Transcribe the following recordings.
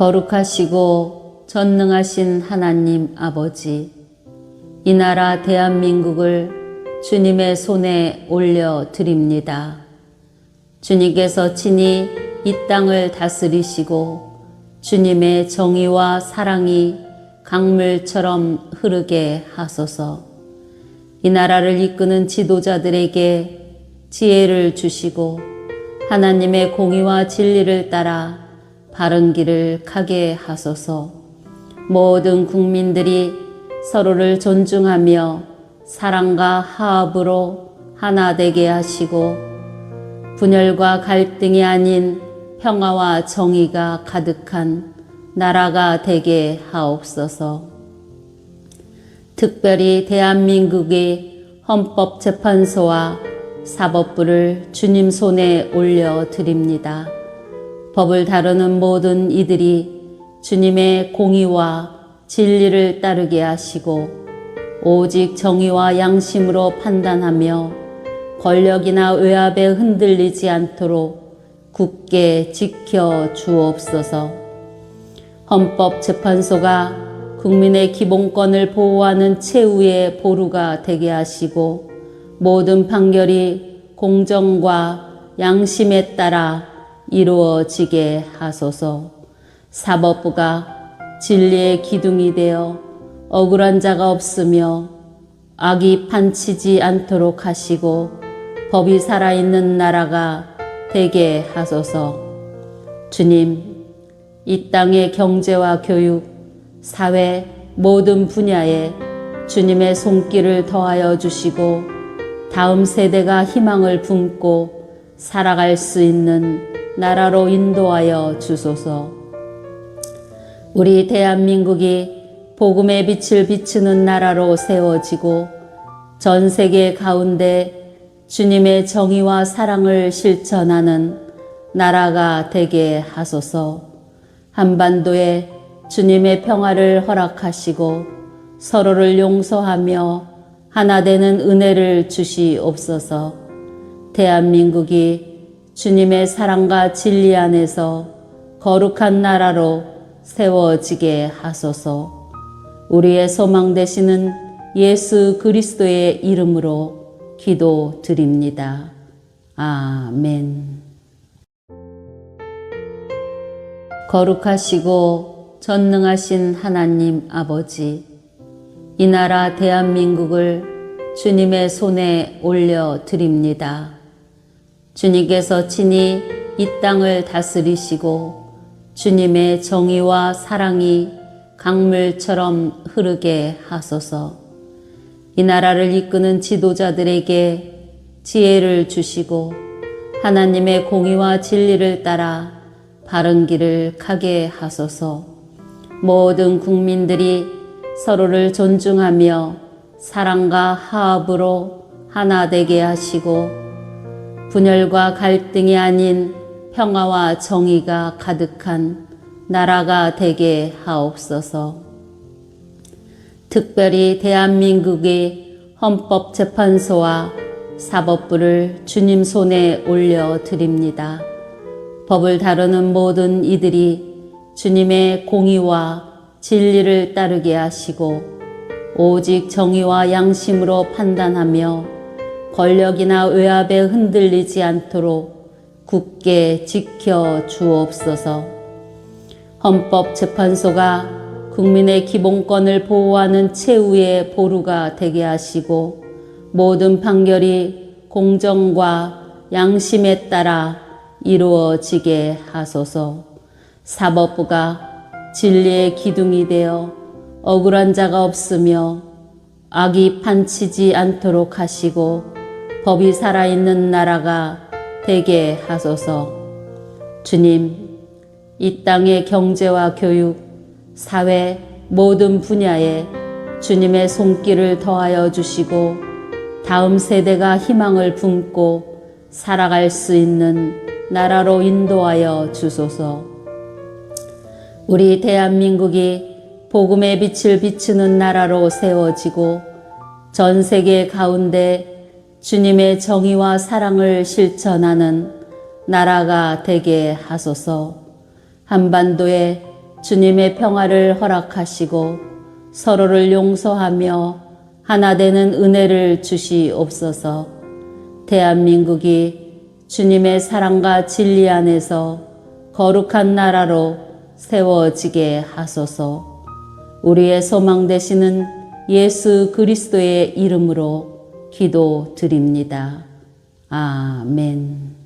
거룩하시고 전능하신 하나님 아버지, 이 나라 대한민국을 주님의 손에 올려드립니다. 주님께서 친히 이 땅을 다스리시고 주님의 정의와 사랑이 강물처럼 흐르게 하소서. 이 나라를 이끄는 지도자들에게 지혜를 주시고 하나님의 공의와 진리를 따라 바른 길을 가게 하소서. 모든 국민들이 서로를 존중하며 사랑과 화합으로 하나 되게 하시고 분열과 갈등이 아닌 평화와 정의가 가득한 나라가 되게 하옵소서. 특별히 대한민국의 헌법재판소와 사법부를 주님 손에 올려드립니다. 법을 다루는 모든 이들이 주님의 공의와 진리를 따르게 하시고 오직 정의와 양심으로 판단하며 권력이나 외압에 흔들리지 않도록 굳게 지켜 주옵소서. 헌법재판소가 국민의 기본권을 보호하는 최후의 보루가 되게 하시고 모든 판결이 공정과 양심에 따라 이루어지게 하소서. 사법부가 진리의 기둥이 되어 억울한 자가 없으며 악이 판치지 않도록 하시고 법이 살아있는 나라가 되게 하소서. 주님, 이 땅의 경제와 교육, 사회 모든 분야에 주님의 손길을 더하여 주시고 다음 세대가 희망을 품고 살아갈 수 있는 나라로 인도하여 주소서. 우리 대한민국이 복음의 빛을 비추는 나라로 세워지고 전 세계 가운데 주님의 정의와 사랑을 실천하는 나라가 되게 하소서. 한반도에 주님의 평화를 허락하시고 서로를 용서하며 하나 되는 은혜를 주시옵소서. 대한민국이 주님의 사랑과 진리 안에서 거룩한 나라로 세워지게 하소서. 우리의 소망 되시는 예수 그리스도의 이름으로 기도드립니다. 아멘. 거룩하시고 전능하신 하나님 아버지, 이 나라 대한민국을 주님의 손에 올려드립니다. 주님께서 친히 이 땅을 다스리시고 주님의 정의와 사랑이 강물처럼 흐르게 하소서. 이 나라를 이끄는 지도자들에게 지혜를 주시고 하나님의 공의와 진리를 따라 바른 길을 가게 하소서. 모든 국민들이 서로를 존중하며 사랑과 화합으로 하나 되게 하시고 분열과 갈등이 아닌 평화와 정의가 가득한 나라가 되게 하옵소서. 특별히 대한민국의 헌법재판소와 사법부를 주님 손에 올려드립니다. 법을 다루는 모든 이들이 주님의 공의와 진리를 따르게 하시고 오직 정의와 양심으로 판단하며 권력이나 외압에 흔들리지 않도록 굳게 지켜 주옵소서. 헌법재판소가 국민의 기본권을 보호하는 최후의 보루가 되게 하시고 모든 판결이 공정과 양심에 따라 이루어지게 하소서. 사법부가 진리의 기둥이 되어 억울한 자가 없으며 악이 판치지 않도록 하시고 법이 살아있는 나라가 되게 하소서. 주님, 이 땅의 경제와 교육, 사회 모든 분야에 주님의 손길을 더하여 주시고 다음 세대가 희망을 품고 살아갈 수 있는 나라로 인도하여 주소서. 우리 대한민국이 복음의 빛을 비추는 나라로 세워지고 전 세계 가운데 주님의 정의와 사랑을 실천하는 나라가 되게 하소서. 한반도에 주님의 평화를 허락하시고 서로를 용서하며 하나 되는 은혜를 주시옵소서. 대한민국이 주님의 사랑과 진리 안에서 거룩한 나라로 세워지게 하소서. 우리의 소망 되시는 예수 그리스도의 이름으로 기도드립니다. 아멘.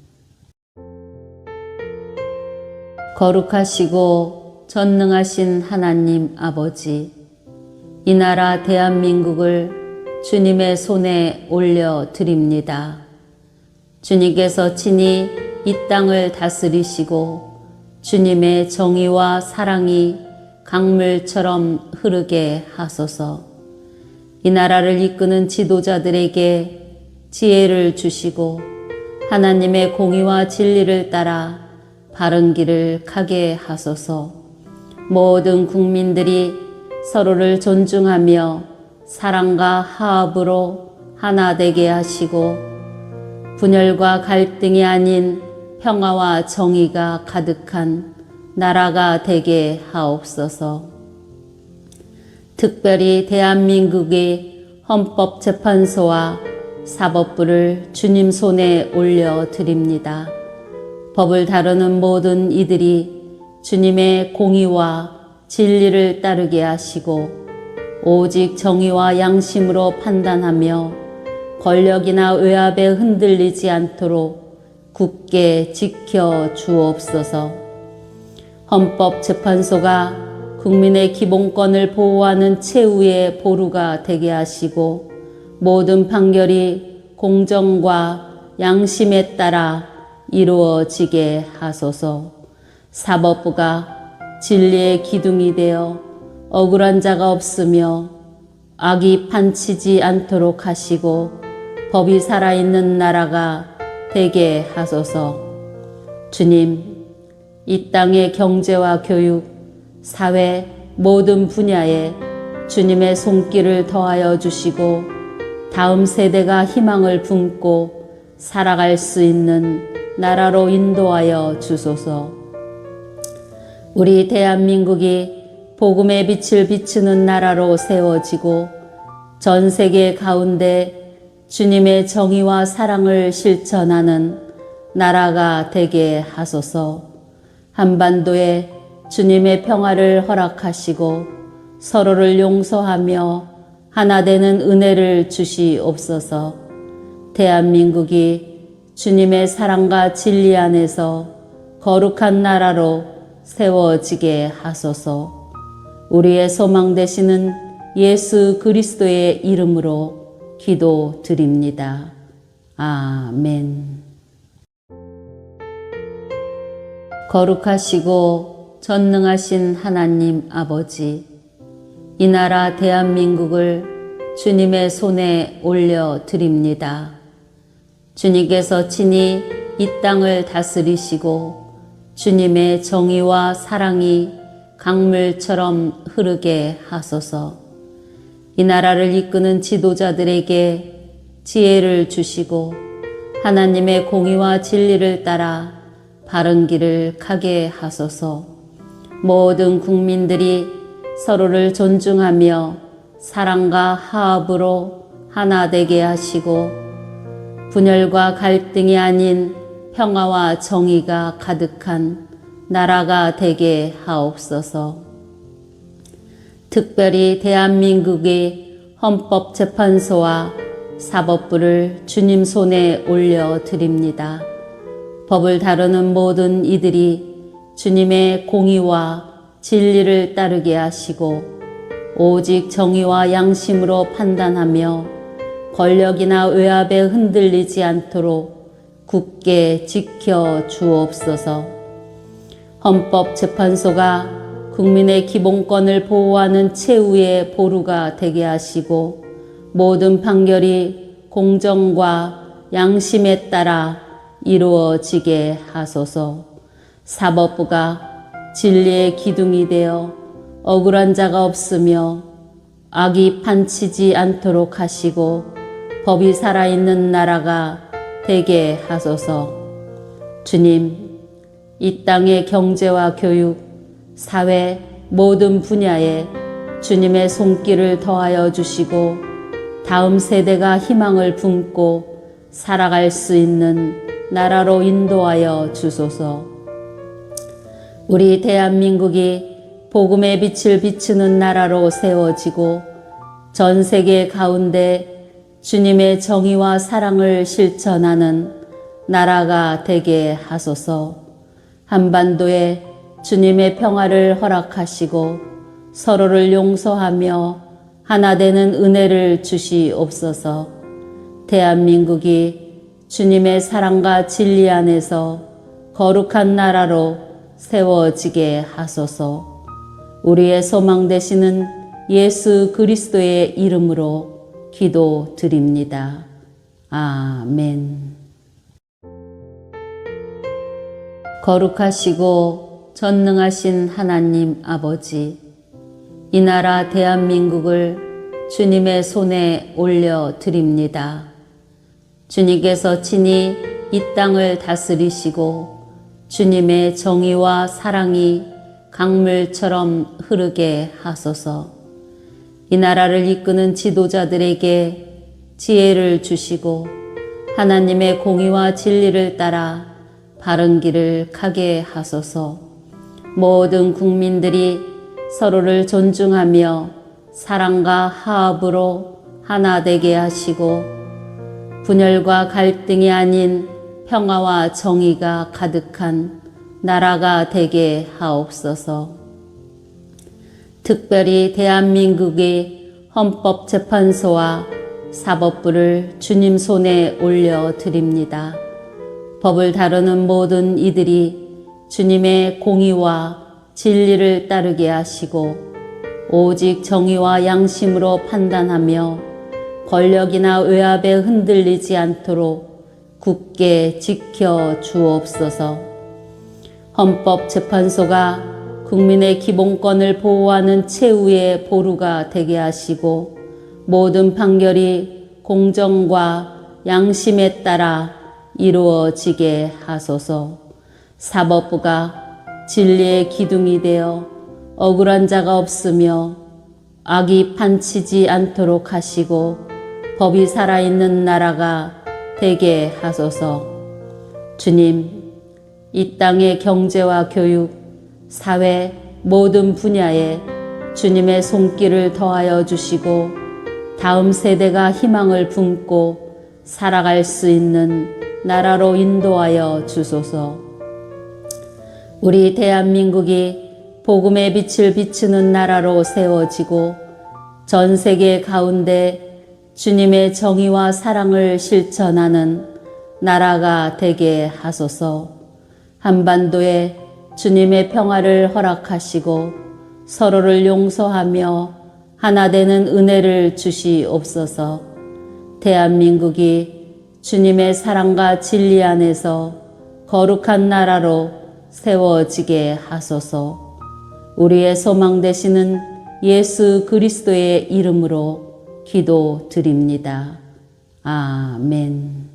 거룩하시고 전능하신 하나님 아버지, 이 나라 대한민국을 주님의 손에 올려드립니다. 주님께서 친히 이 땅을 다스리시고 주님의 정의와 사랑이 강물처럼 흐르게 하소서. 이 나라를 이끄는 지도자들에게 지혜를 주시고 하나님의 공의와 진리를 따라 바른 길을 가게 하소서. 모든 국민들이 서로를 존중하며 사랑과 화합으로 하나 되게 하시고 분열과 갈등이 아닌 평화와 정의가 가득한 나라가 되게 하옵소서. 특별히 대한민국의 헌법재판소와 사법부를 주님 손에 올려드립니다. 법을 다루는 모든 이들이 주님의 공의와 진리를 따르게 하시고 오직 정의와 양심으로 판단하며 권력이나 외압에 흔들리지 않도록 굳게 지켜 주옵소서. 헌법재판소가 국민의 기본권을 보호하는 최후의 보루가 되게 하시고 모든 판결이 공정과 양심에 따라 이루어지게 하소서. 사법부가 진리의 기둥이 되어 억울한 자가 없으며 악이 판치지 않도록 하시고 법이 살아있는 나라가 되게 하소서. 주님, 이 땅의 경제와 교육, 사회 모든 분야에 주님의 손길을 더하여 주시고 다음 세대가 희망을 품고 살아갈 수 있는 나라로 인도하여 주소서. 우리 대한민국이 복음의 빛을 비추는 나라로 세워지고 전 세계 가운데 주님의 정의와 사랑을 실천하는 나라가 되게 하소서. 한반도에 주님의 평화를 허락하시고 서로를 용서하며 하나 되는 은혜를 주시옵소서. 대한민국이 주님의 사랑과 진리 안에서 거룩한 나라로 세워지게 하소서. 우리의 소망 되시는 예수 그리스도의 이름으로 기도드립니다. 아멘. 거룩하시고 전능하신 하나님 아버지, 이 나라 대한민국을 주님의 손에 올려드립니다. 주님께서 친히 이 땅을 다스리시고 주님의 정의와 사랑이 강물처럼 흐르게 하소서. 이 나라를 이끄는 지도자들에게 지혜를 주시고 하나님의 공의와 진리를 따라 바른 길을 가게 하소서. 모든 국민들이 서로를 존중하며 사랑과 화합으로 하나 되게 하시고 분열과 갈등이 아닌 평화와 정의가 가득한 나라가 되게 하옵소서. 특별히 대한민국의 헌법재판소와 사법부를 주님 손에 올려드립니다. 법을 다루는 모든 이들이 주님의 공의와 진리를 따르게 하시고 오직 정의와 양심으로 판단하며 권력이나 외압에 흔들리지 않도록 굳게 지켜 주옵소서. 헌법재판소가 국민의 기본권을 보호하는 최후의 보루가 되게 하시고 모든 판결이 공정과 양심에 따라 이루어지게 하소서. 사법부가 진리의 기둥이 되어 억울한 자가 없으며 악이 판치지 않도록 하시고 법이 살아있는 나라가 되게 하소서. 주님, 이 땅의 경제와 교육, 사회 모든 분야에 주님의 손길을 더하여 주시고 다음 세대가 희망을 품고 살아갈 수 있는 나라로 인도하여 주소서. 우리 대한민국이 복음의 빛을 비추는 나라로 세워지고 전 세계 가운데 주님의 정의와 사랑을 실천하는 나라가 되게 하소서. 한반도에 주님의 평화를 허락하시고 서로를 용서하며 하나 되는 은혜를 주시옵소서. 대한민국이 주님의 사랑과 진리 안에서 거룩한 나라로 세워지게 하소서. 우리의 소망 되시는 예수 그리스도의 이름으로 기도드립니다. 아멘. 거룩하시고 전능하신 하나님 아버지, 이 나라 대한민국을 주님의 손에 올려드립니다. 주님께서 친히 이 땅을 다스리시고 주님의 정의와 사랑이 강물처럼 흐르게 하소서. 이 나라를 이끄는 지도자들에게 지혜를 주시고 하나님의 공의와 진리를 따라 바른 길을 가게 하소서. 모든 국민들이 서로를 존중하며 사랑과 화합으로 하나 되게 하시고 분열과 갈등이 아닌 평화와 정의가 가득한 나라가 되게 하옵소서. 특별히 대한민국의 헌법재판소와 사법부를 주님 손에 올려드립니다. 법을 다루는 모든 이들이 주님의 공의와 진리를 따르게 하시고 오직 정의와 양심으로 판단하며 권력이나 외압에 흔들리지 않도록 굳게 지켜 주옵소서. 헌법재판소가 국민의 기본권을 보호하는 최후의 보루가 되게 하시고 모든 판결이 공정과 양심에 따라 이루어지게 하소서. 사법부가 진리의 기둥이 되어 억울한 자가 없으며 악이 판치지 않도록 하시고 법이 살아있는 나라가 되게 하소서. 주님, 이 땅의 경제와 교육, 사회 모든 분야에 주님의 손길을 더하여 주시고 다음 세대가 희망을 품고 살아갈 수 있는 나라로 인도하여 주소서. 우리 대한민국이 복음의 빛을 비추는 나라로 세워지고 전 세계 가운데 주님의 정의와 사랑을 실천하는 나라가 되게 하소서. 한반도에 주님의 평화를 허락하시고 서로를 용서하며 하나 되는 은혜를 주시옵소서. 대한민국이 주님의 사랑과 진리 안에서 거룩한 나라로 세워지게 하소서. 우리의 소망 되시는 예수 그리스도의 이름으로 기도드립니다. 아멘.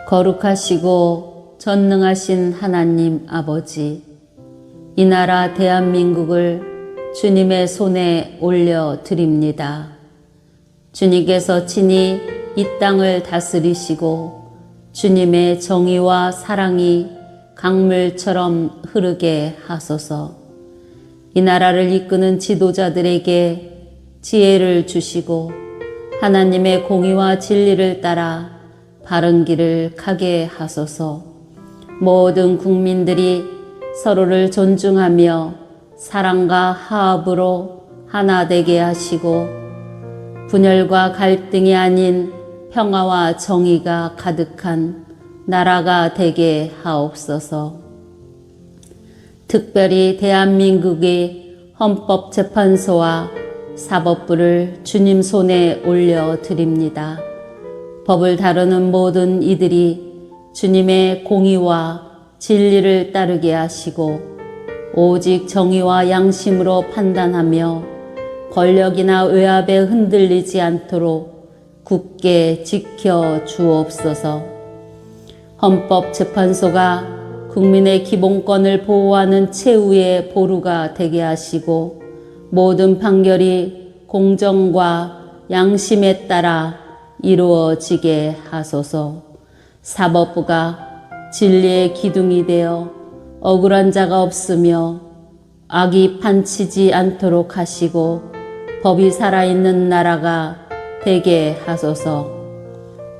거룩하시고 전능하신 하나님 아버지, 이 나라 대한민국을 주님의 손에 올려드립니다. 주님께서 친히 이 땅을 다스리시고 주님의 정의와 사랑이 강물처럼 흐르게 하소서. 이 나라를 이끄는 지도자들에게 지혜를 주시고 하나님의 공의와 진리를 따라 바른 길을 가게 하소서. 모든 국민들이 서로를 존중하며 사랑과 화합으로 하나 되게 하시고 분열과 갈등이 아닌 평화와 정의가 가득한 나라가 되게 하옵소서. 특별히 대한민국의 헌법재판소와 사법부를 주님 손에 올려드립니다. 법을 다루는 모든 이들이 주님의 공의와 진리를 따르게 하시고 오직 정의와 양심으로 판단하며 권력이나 외압에 흔들리지 않도록 굳게 지켜 주옵소서. 헌법재판소가 국민의 기본권을 보호하는 최후의 보루가 되게 하시고 모든 판결이 공정과 양심에 따라 이루어지게 하소서. 사법부가 진리의 기둥이 되어 억울한 자가 없으며 악이 판치지 않도록 하시고 법이 살아있는 나라가 되게 하소서.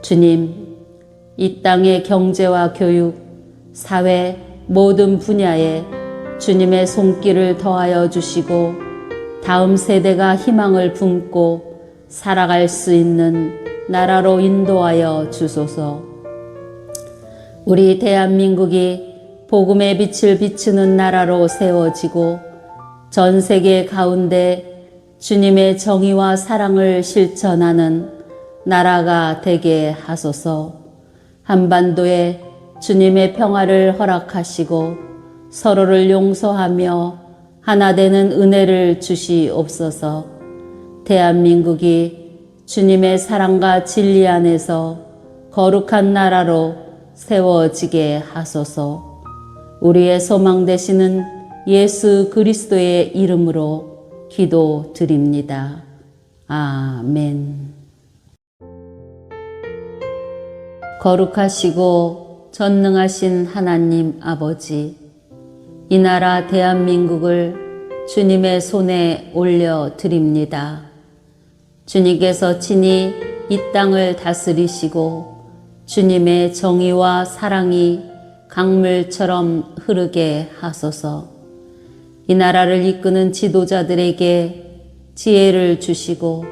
주님, 이 땅의 경제와 교육, 사회 모든 분야에 주님의 손길을 더하여 주시고 다음 세대가 희망을 품고 살아갈 수 있는 나라로 인도하여 주소서. 우리 대한민국이 복음의 빛을 비추는 나라로 세워지고 전 세계 가운데 주님의 정의와 사랑을 실천하는 나라가 되게 하소서. 한반도에 주님의 평화를 허락하시고 서로를 용서하며 하나 되는 은혜를 주시옵소서. 대한민국이 주님의 사랑과 진리 안에서 거룩한 나라로 세워지게 하소서. 우리의 소망 되시는 예수 그리스도의 이름으로 기도드립니다. 아멘. 거룩하시고 전능하신 하나님 아버지, 이 나라 대한민국을 주님의 손에 올려드립니다. 주님께서 친히 이 땅을 다스리시고 주님의 정의와 사랑이 강물처럼 흐르게 하소서. 이 나라를 이끄는 지도자들에게 지혜를 주시고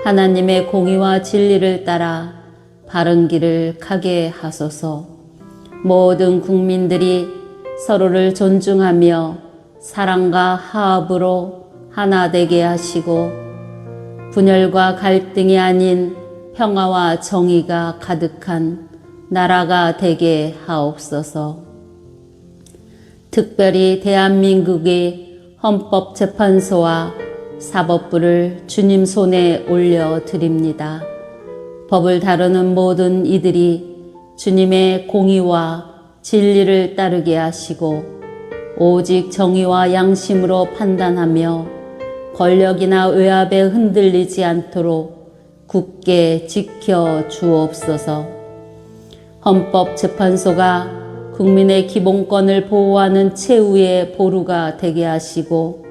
하나님의 공의와 진리를 따라 바른 길을 가게 하소서. 모든 국민들이 서로를 존중하며 사랑과 화합으로 하나 되게 하시고 분열과 갈등이 아닌 평화와 정의가 가득한 나라가 되게 하옵소서. 특별히 대한민국의 헌법재판소와 사법부를 주님 손에 올려드립니다. 법을 다루는 모든 이들이 주님의 공의와 진리를 따르게 하시고 오직 정의와 양심으로 판단하며 권력이나 외압에 흔들리지 않도록 굳게 지켜 주옵소서. 헌법재판소가 국민의 기본권을 보호하는 최후의 보루가 되게 하시고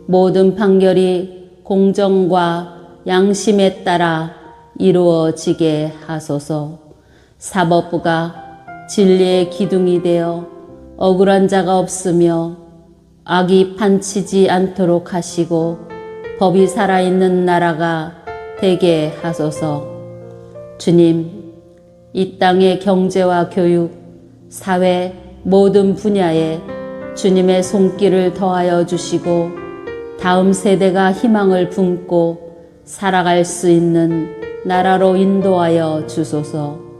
모든 판결이 공정과 양심에 따라 이루어지게 하소서. 사법부가 진리의 기둥이 되어 억울한 자가 없으며 악이 판치지 않도록 하시고 법이 살아있는 나라가 되게 하소서. 주님, 이 땅의 경제와 교육, 사회 모든 분야에 주님의 손길을 더하여 주시고 다음 세대가 희망을 품고 살아갈 수 있는 나라로 인도하여 주소서.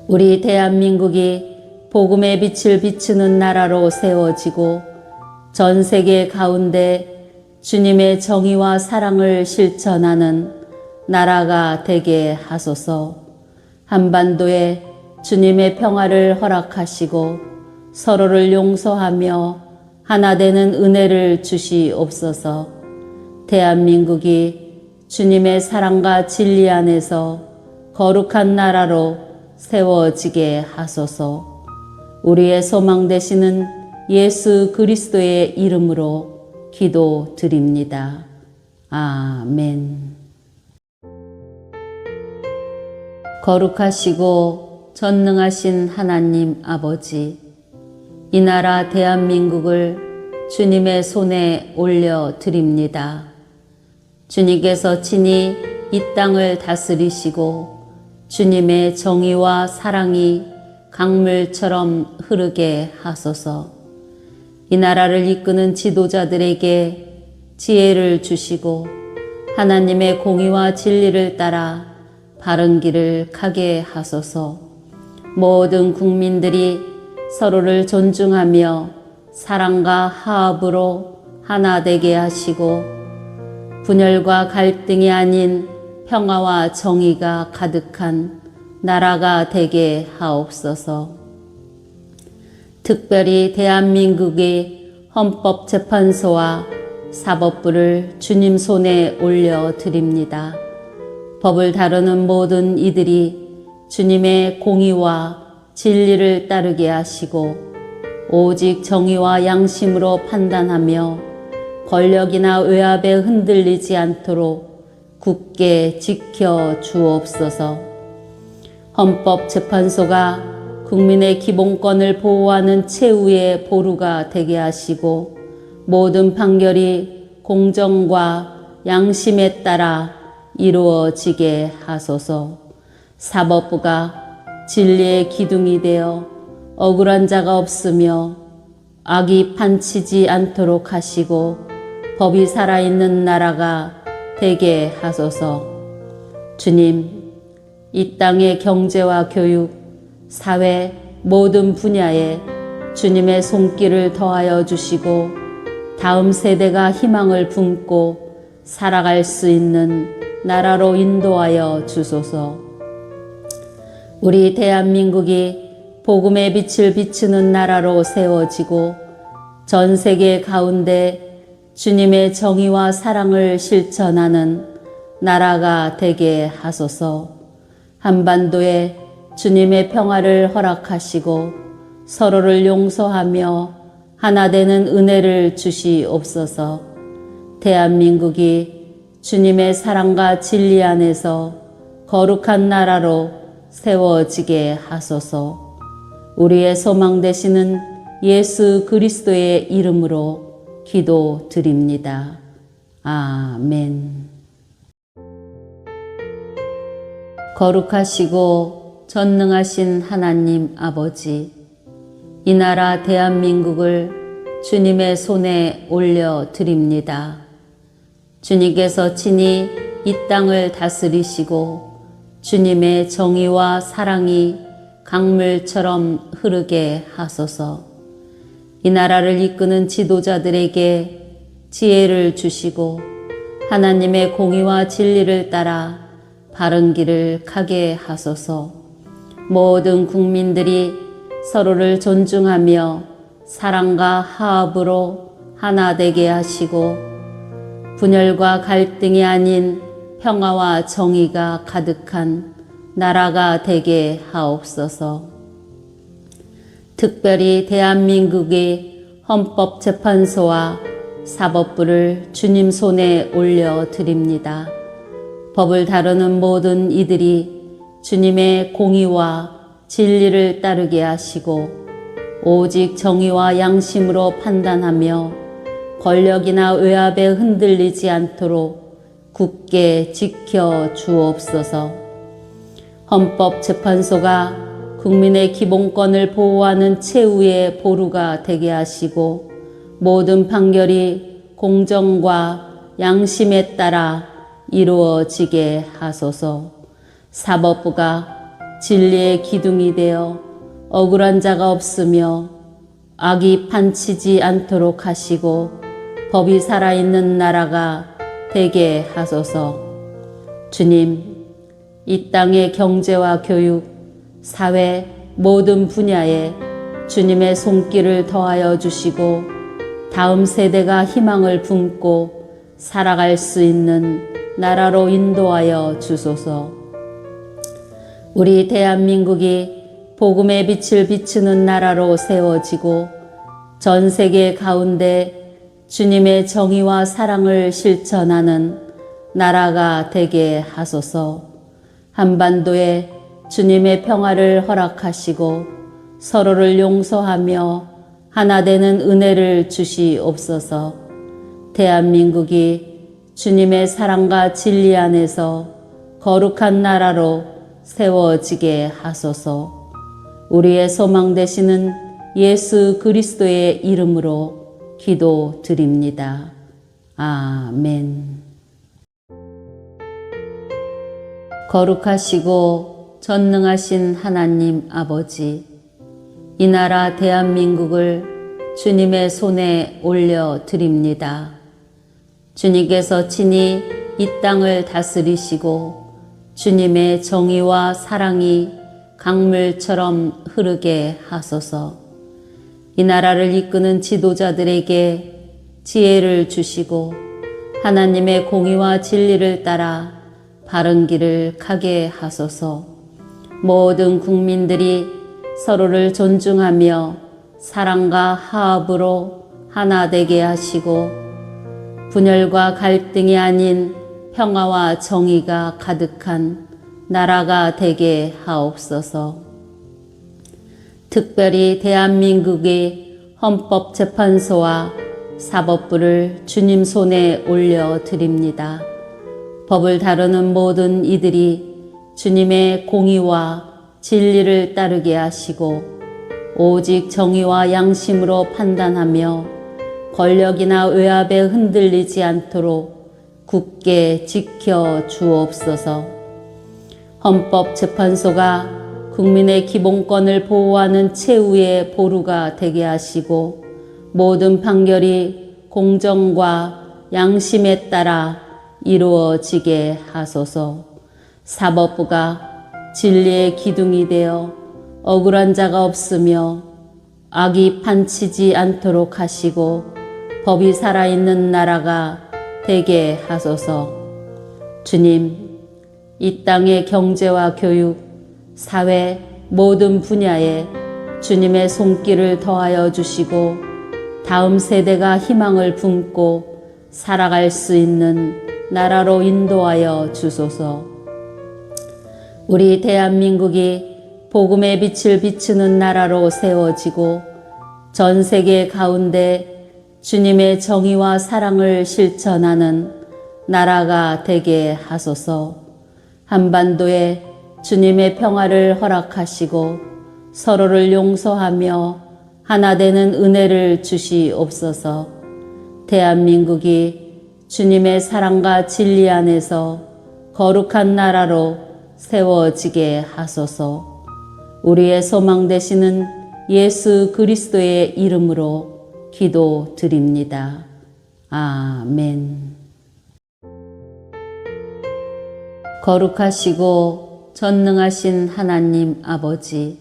우리 대한민국이 복음의 빛을 비추는 나라로 세워지고 전 세계 가운데 주님의 정의와 사랑을 실천하는 나라가 되게 하소서. 한반도에 주님의 평화를 허락하시고 서로를 용서하며 하나 되는 은혜를 주시옵소서. 대한민국이 주님의 사랑과 진리 안에서 거룩한 나라로 세워지게 하소서. 우리의 소망 되시는 예수 그리스도의 이름으로 기도드립니다. 아멘. 거룩하시고 전능하신 하나님 아버지, 이 나라 대한민국을 주님의 손에 올려드립니다. 주님께서 친히 이 땅을 다스리시고 주님의 정의와 사랑이 강물처럼 흐르게 하소서. 이 나라를 이끄는 지도자들에게 지혜를 주시고 하나님의 공의와 진리를 따라 바른 길을 가게 하소서. 모든 국민들이 서로를 존중하며 사랑과 화합으로 하나 되게 하시고 분열과 갈등이 아닌 평화와 정의가 가득한 나라가 되게 하옵소서. 특별히 대한민국의 헌법재판소와 사법부를 주님 손에 올려드립니다. 법을 다루는 모든 이들이 주님의 공의와 진리를 따르게 하시고 오직 정의와 양심으로 판단하며 권력이나 외압에 흔들리지 않도록 굳게 지켜 주옵소서. 헌법재판소가 국민의 기본권을 보호하는 최후의 보루가 되게 하시고 모든 판결이 공정과 양심에 따라 이루어지게 하소서. 사법부가 진리의 기둥이 되어 억울한 자가 없으며 악이 판치지 않도록 하시고 법이 살아있는 나라가 되게 하소서. 주님, 이 땅의 경제와 교육, 사회 모든 분야에 주님의 손길을 더하여 주시고 다음 세대가 희망을 품고 살아갈 수 있는 나라로 인도하여 주소서. 우리 대한민국이 복음의 빛을 비추는 나라로 세워지고 전 세계 가운데 주님의 정의와 사랑을 실천하는 나라가 되게 하소서. 한반도에 주님의 평화를 허락하시고 서로를 용서하며 하나 되는 은혜를 주시옵소서. 대한민국이 주님의 사랑과 진리 안에서 거룩한 나라로 세워지게 하소서. 우리의 소망 되시는 예수 그리스도의 이름으로 기도드립니다. 아멘. 거룩하시고 전능하신 하나님 아버지, 이 나라 대한민국을 주님의 손에 올려드립니다. 주님께서 친히 이 땅을 다스리시고 주님의 정의와 사랑이 강물처럼 흐르게 하소서. 이 나라를 이끄는 지도자들에게 지혜를 주시고 하나님의 공의와 진리를 따라 바른 길을 가게 하소서. 모든 국민들이 서로를 존중하며 사랑과 화합으로 하나 되게 하시고 분열과 갈등이 아닌 평화와 정의가 가득한 나라가 되게 하옵소서. 특별히 대한민국의 헌법재판소와 사법부를 주님 손에 올려드립니다. 법을 다루는 모든 이들이 주님의 공의와 진리를 따르게 하시고 오직 정의와 양심으로 판단하며 권력이나 외압에 흔들리지 않도록 굳게 지켜 주옵소서. 헌법재판소가 국민의 기본권을 보호하는 최후의 보루가 되게 하시고 모든 판결이 공정과 양심에 따라 이루어지게 하소서. 사법부가 진리의 기둥이 되어 억울한 자가 없으며 악이 판치지 않도록 하시고 법이 살아있는 나라가 되게 하소서. 주님, 이 땅의 경제와 교육, 사회 모든 분야에 주님의 손길을 더하여 주시고 다음 세대가 희망을 품고 살아갈 수 있는 나라로 인도하여 주소서. 우리 대한민국이 복음의 빛을 비추는 나라로 세워지고 전 세계 가운데 주님의 정의와 사랑을 실천하는 나라가 되게 하소서. 한반도에 주님의 평화를 허락하시고 서로를 용서하며 하나 되는 은혜를 주시옵소서. 대한민국이 주님의 사랑과 진리 안에서 거룩한 나라로 세워지게 하소서. 우리의 소망 되시는 예수 그리스도의 이름으로 기도드립니다. 아멘. 거룩하시고 전능하신 하나님 아버지, 이 나라 대한민국을 주님의 손에 올려드립니다. 주님께서 친히 이 땅을 다스리시고 주님의 정의와 사랑이 강물처럼 흐르게 하소서. 이 나라를 이끄는 지도자들에게 지혜를 주시고 하나님의 공의와 진리를 따라 바른 길을 가게 하소서. 모든 국민들이 서로를 존중하며 사랑과 화합으로 하나 되게 하시고 분열과 갈등이 아닌 평화와 정의가 가득한 나라가 되게 하옵소서. 특별히 대한민국의 헌법재판소와 사법부를 주님 손에 올려드립니다. 법을 다루는 모든 이들이 주님의 공의와 진리를 따르게 하시고 오직 정의와 양심으로 판단하며 권력이나 외압에 흔들리지 않도록 굳게 지켜 주옵소서. 헌법재판소가 국민의 기본권을 보호하는 최후의 보루가 되게 하시고 모든 판결이 공정과 양심에 따라 이루어지게 하소서. 사법부가 진리의 기둥이 되어 억울한 자가 없으며 악이 판치지 않도록 하시고 법이 살아있는 나라가 되게 하소서. 주님, 이 땅의 경제와 교육, 사회 모든 분야에 주님의 손길을 더하여 주시고 다음 세대가 희망을 품고 살아갈 수 있는 나라로 인도하여 주소서. 우리 대한민국이 복음의 빛을 비추는 나라로 세워지고 전 세계 가운데 주님의 정의와 사랑을 실천하는 나라가 되게 하소서. 한반도에 주님의 평화를 허락하시고 서로를 용서하며 하나 되는 은혜를 주시옵소서. 대한민국이 주님의 사랑과 진리 안에서 거룩한 나라로 세워지게 하소서. 우리의 소망 되시는 예수 그리스도의 이름으로 기도드립니다. 아멘. 거룩하시고 전능하신 하나님 아버지,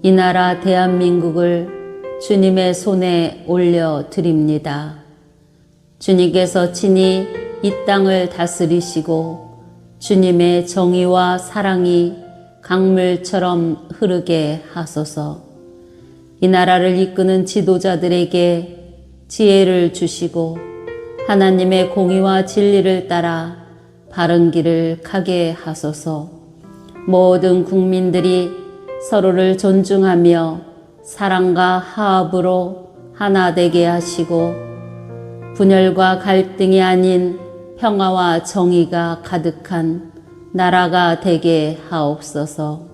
이 나라 대한민국을 주님의 손에 올려드립니다. 주님께서 친히 이 땅을 다스리시고 주님의 정의와 사랑이 강물처럼 흐르게 하소서. 이 나라를 이끄는 지도자들에게 지혜를 주시고 하나님의 공의와 진리를 따라 바른 길을 가게 하소서. 모든 국민들이 서로를 존중하며 사랑과 화합으로 하나 되게 하시고 분열과 갈등이 아닌 평화와 정의가 가득한 나라가 되게 하옵소서.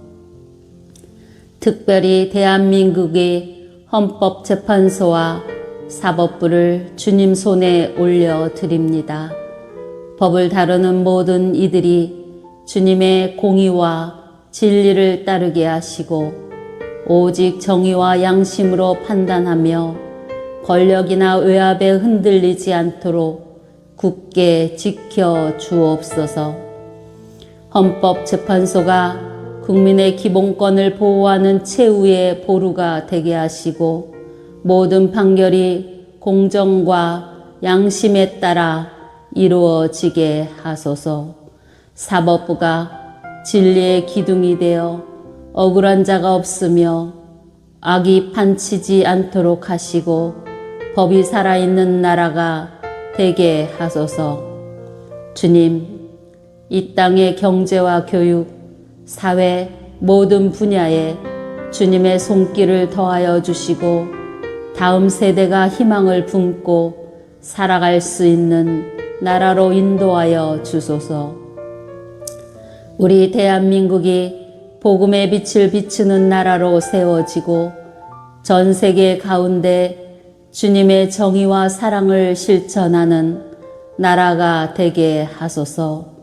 특별히 대한민국의 헌법재판소와 사법부를 주님 손에 올려드립니다. 법을 다루는 모든 이들이 주님의 공의와 진리를 따르게 하시고 오직 정의와 양심으로 판단하며 권력이나 외압에 흔들리지 않도록 굳게 지켜 주옵소서. 헌법재판소가 국민의 기본권을 보호하는 최후의 보루가 되게 하시고 모든 판결이 공정과 양심에 따라 이루어지게 하소서. 사법부가 진리의 기둥이 되어 억울한 자가 없으며 악이 판치지 않도록 하시고 법이 살아있는 나라가 되게 하소서. 주님, 이 땅의 경제와 교육, 사회 모든 분야에 주님의 손길을 더하여 주시고 다음 세대가 희망을 품고 살아갈 수 있는 나라로 인도하여 주소서. 우리 대한민국이 복음의 빛을 비추는 나라로 세워지고 전 세계 가운데 주님의 정의와 사랑을 실천하는 나라가 되게 하소서.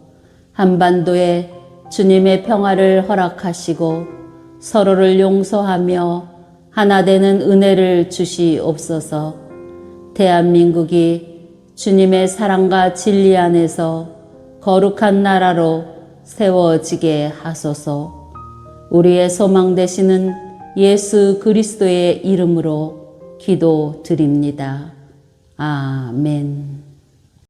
한반도에 주님의 평화를 허락하시고 서로를 용서하며 하나 되는 은혜를 주시옵소서. 대한민국이 주님의 사랑과 진리 안에서 거룩한 나라로 세워지게 하소서. 우리의 소망 되시는 예수 그리스도의 이름으로 기도드립니다. 아멘.